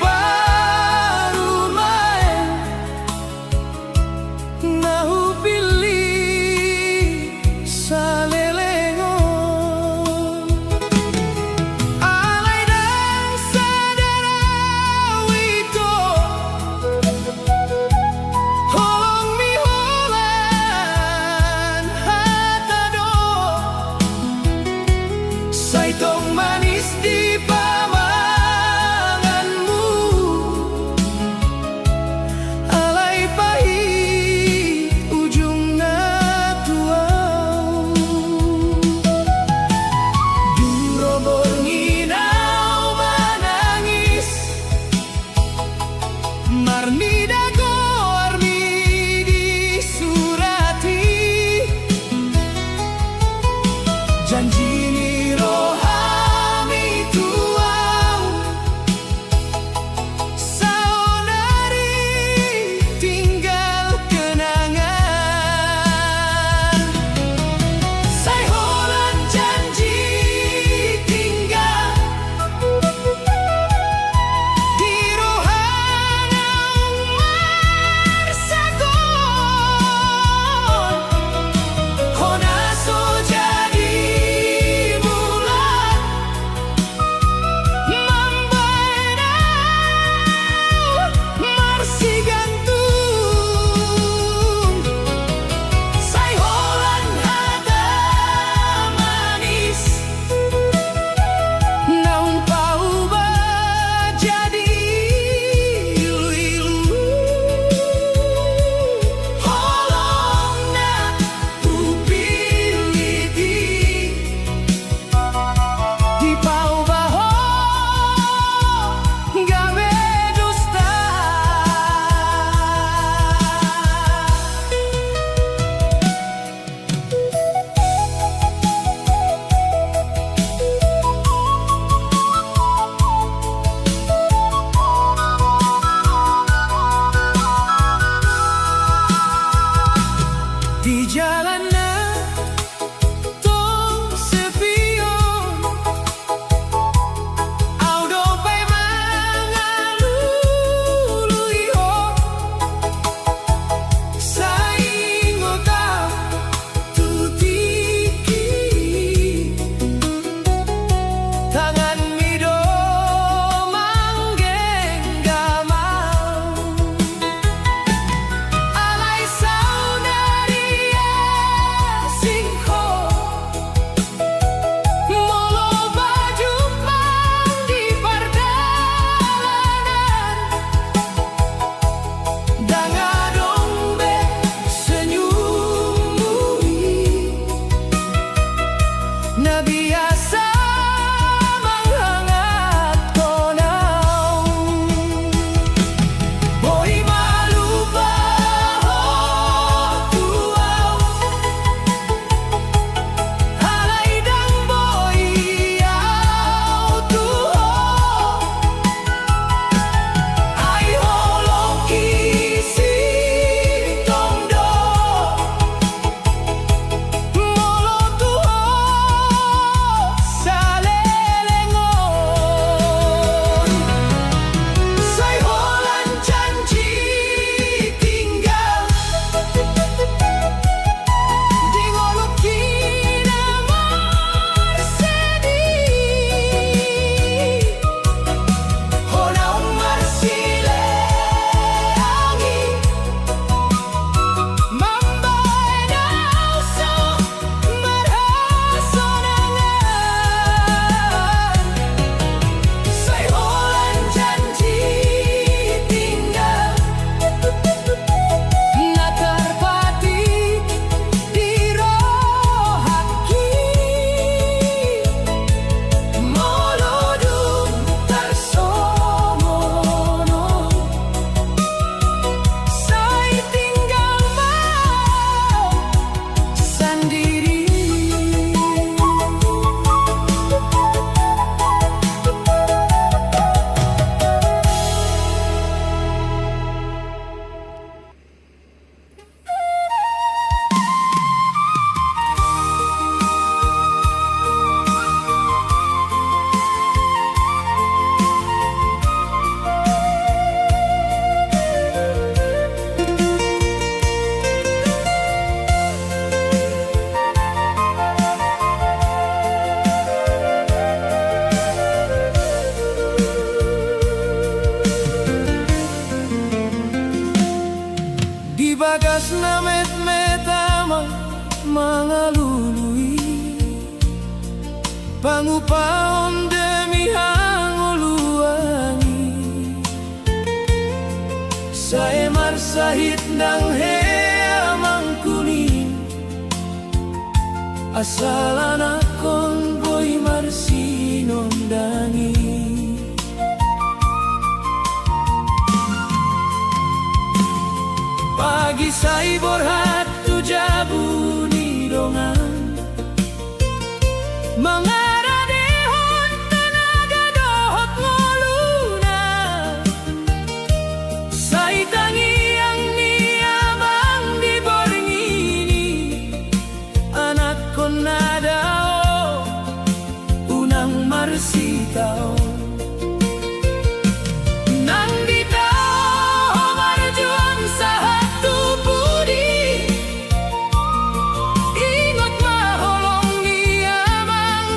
Sinas namet metama mangalului Pangupaon demi hanguluangi Saya marsahit nang heamang kuning Asal anakon boy marsinom dangi Pagi say borhat tu jabu ni dongan Mga radehon tenaga dohot ngoluna Say tangi ang niyamang di borngini Anak ko nadao unang marsitao Nang di tao marjuang sa ingot maholong niya mang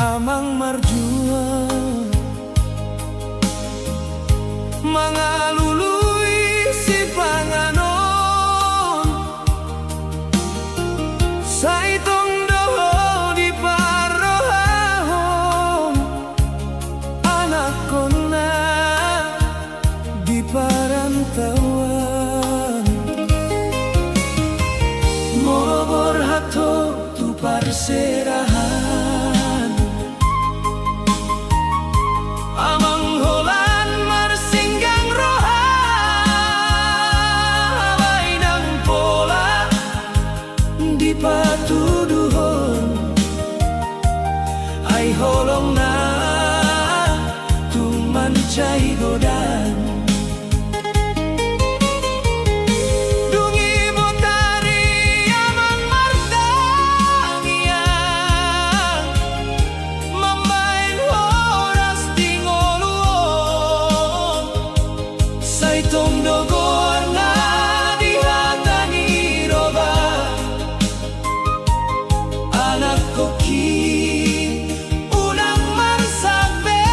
amang marjua mga luluy si panganon sa itong doho di parohahon anak ko na di parantawan morobor hato tu parserahan amang holan marsinggang rohaway ng pola di patuduhon ay holong na tumancay godan dungi botari amang martangian mamain horas tingoluon sa itong dogor na dihatani roba anak ko unang marsabe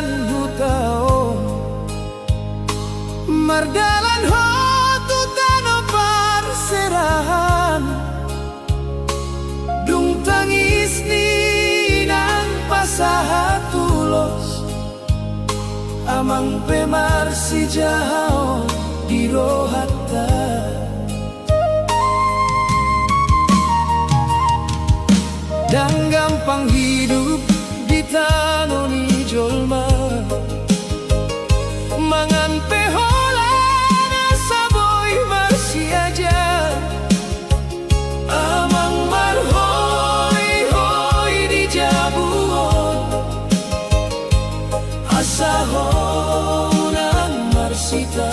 dan hutaon mardalan ho tutano parserahan dung tangis ni nang pasahatulos amang pemar si jahao dirohata dan gampang hidup di tanah ni jolma mangan pehola na saboy marsiaja amang marhoy hoy di jabuon asahon ang marsita